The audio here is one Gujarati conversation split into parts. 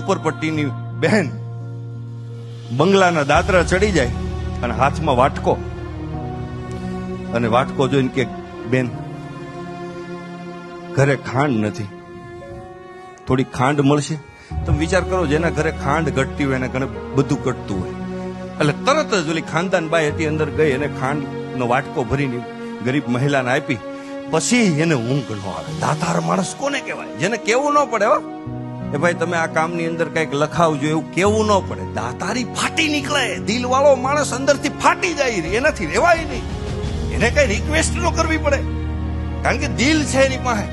ઝુંપડપટ્ટીની બહેન બંગલાના દાદરા ચડી જાય અને હાથમાં વાટકો, અને વાટકો જોઈને કે બેન ઘરે ખાંડ નથી, થોડી ખાંડ મળશે? તમે વિચાર કરો, જેના ઘરે ખાંડ ઘટતી હોય એના ઘરે બધું ઘટતું હોય. એટલે તરત જ ઓલી ખાનદાન બાઈ હતી અંદર ગઈ અને ખાંડનો વાટકો ભરીને ગરીબ મહિલાને આપી. પછી એને ઊંઘ ન આવે. દાતાર માણસ કોને કહેવાય? જેને કેવું ન પડે હો એ ભાઈ તમે આ કામની અંદર કઈક લખાવજો, એવું કેવું ન પડે. દાતારી ફાટી નીકળે. દિલ વાળો માણસ અંદરથી ફાટી જાય, એનાથી રહેવાય નહીં. એને કઈ રિક્વેસ્ટ ન કરવી પડે, કારણ કે દિલ છે એની પાસે.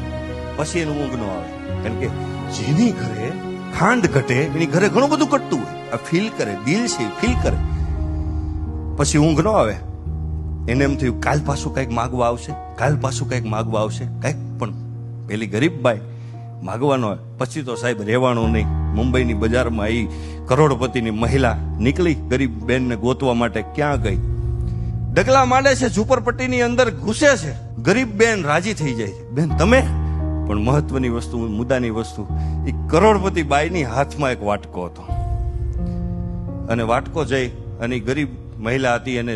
પછી એનું ઊંઘ ન આવે, કારણ કે જેની ઘરે ખાંડ ઘટે એની ઘરે ઘણું બધું ઘટતું હોય. આ ફીલ કરે, દિલ છે ફીલ કરે. પછી ઊંઘ ન આવે. એને એમ થયું કાલ પાછું કઈક માગવા આવશે, કાલ પાછું કઈક માગવા આવશે, કઈક. પણ પેલી ગરીબ બાઈ માગવાનો હોય. પછી તો સાહેબ રહેવાનું નહીં. મુંબઈની બજારમાં આવી કરોડપતિની મહિલા નીકળી ગરીબ બેનને ગોતવા માટે. ક્યાં ગઈ? ડગલા માંડે છે, ઝુંપડપટ્ટીની અંદર ઘૂસે છે. ગરીબ બેન રાજી થઈ જાય છે, બેન તમે. પણ મહત્વની વસ્તુ, મુદ્દાની વસ્તુ, એ કરોડપતિ બાઈની હાથમાં એક વાટકો હતો. અને વાટકો જઈ અને ગરીબ મહિલા હતી એને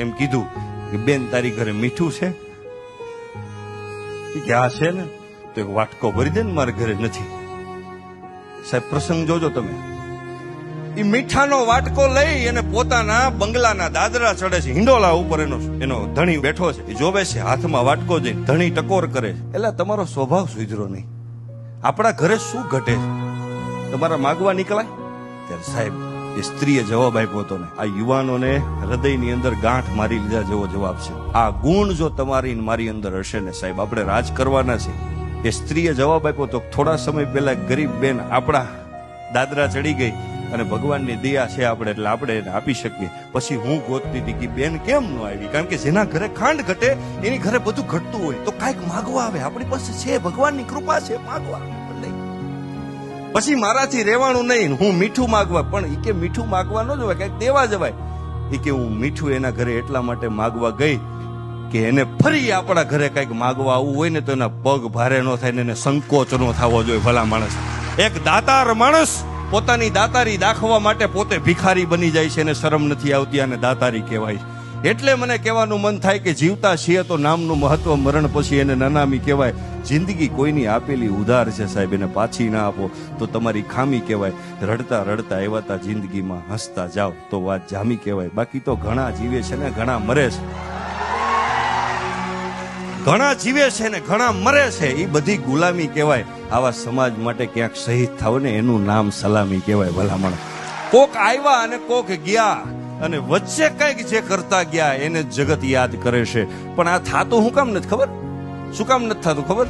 એમ કીધું કે બેન તારી ઘરે મીઠું છે? કે આ છે ને. તો એક વાટકો ભરી દે ને, મારા ઘરે નથી. સાહેબ પ્રસંગ જોજો તમે. એ મીઠાનો વાટકો લઈ અને પોતાના બંગલાના દાદરા ચડે છે. હિંડોલા ઉપર એનો ધણી બેઠો છે. એ જોવે છે, હાથમાં વાટકો જઈ ધણી ટકોર કરે છે. એટલે તમારો સ્વભાવ સુધરો નહીં. આપણા ઘરે શું ઘટે છે? તમારા માગવા નીકળાય ત્યારે સાહેબ એ સ્ત્રીએ જવાબ આપ્યો હતો ને, આ યુવાનોને હૃદયની અંદર ગાંઠ મારી લીધા જેવો જવાબ છે. આ ગુણ જો તમારી મારી અંદર હશે ને સાહેબ, આપણે રાજ કરવાના છે. એ સ્ત્રીએ જવાબ આપ્યો તો થોડા સમય પહેલા ગરીબ બેન આપણા દાદરા ચડી ગઈ અને ભગવાનની દયા છે આપણે એટલે આપણે એને આપી શકીએ. પછી હું ગોતતી હતી કે બેન કેમ ન આવી, કારણ કે જેના ઘરે ખાંડ ઘટે એની ઘરે બધું ઘટતું હોય. તો કાંઈક માગવા આવે. આપણી પાસે છે, ભગવાનની કૃપા છે, માગવા નહીં. પછી મારાથી રહેવાનું નહીં, હું મીઠું માગવા. પણ એ કે મીઠું માગવા ન જવાય, કઈક દેવા જવાય. એ કે હું મીઠું એના ઘરે એટલા માટે માગવા ગઈ કે એને ફરી આપણા ઘરે કઈક માગવા આવવું હોય ને તો એના પગ ભારે ન થાય ને એને સંકોચ ન થવો જોઈએ. ભલા માણસ, એક દાતાર માણસ પોતાની દાતારી દાખવા માટે પોતે ભિખારી બની જાય છે, એને શરમ નથી આવતી, અને દાતારી કહેવાય. એટલે મને કહેવાનું મન થાય કે જીવતા છીએ તો નામનું મહત્વ, મરણ પછી એને નનામી કહેવાય. જિંદગી કોઈની આપેલી ઉધાર છે સાહેબ, એને પાછી ના આપો તો તમારી ખામી કહેવાય. રડતા રડતા એવાતા જિંદગીમાં હસતા જાઓ તો વાત જામી કહેવાય. બાકી તો ઘણા જીવે છે ને ઘણા મરે છે, ઘણા જીવે છે ને ઘણા મરે છે. એ બધી ગુલામી કહેવાય. આવા સમાજ માટે ક્યાંક શહીદ થાવ ને એનું નામ સલામી કહેવાય. ભલામણ કોક આવ્યા અને કોક ગયા, અને વચ્ચે કઈક જે કરતા ગયા એને જગત યાદ કરે છે. પણ આ થાતું શું કામ નથી ખબર? શું કામ નથી થતું ખબર?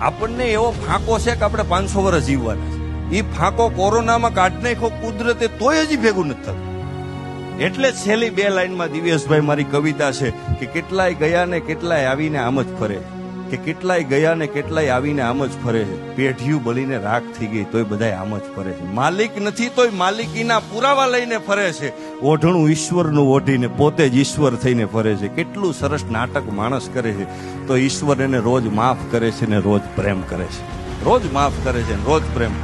આપણને એવો ફાંકો છે કે આપણે 500 વર્ષ જીવવાના છે. એ ફાંકો કોરોનામાં કાઢ નાખ્યો કુદરતે, તોય હજી ભેગું નથી થતું. એટલે છેલ્લી 2 લાઈનમાં દિવ્યેશભાઈ મારી કવિતા છે કે કેટલાય ગયા ને કેટલાય આવીને આમ જ ફરે, કે કેટલાય ગયા ને કેટલાય આવીને આમ જ ફરે છે. પેઢીયું બળીને રાખ થઈ ગઈ તોય બધાય આમ જ ફરે છે. માલિક નથી તોય માલિકીના પુરાવા લઈને ફરે છે. ઓઢણું ઈશ્વરનું ઓઢીને પોતે જ ઈશ્વર થઈને ફરે છે. કેટલું સરસ નાટક માણસ કરે છે તો ઈશ્વર એને રોજ માફ કરે છે ને રોજ પ્રેમ કરે છે. રોજ માફ કરે છે ને રોજ પ્રેમ.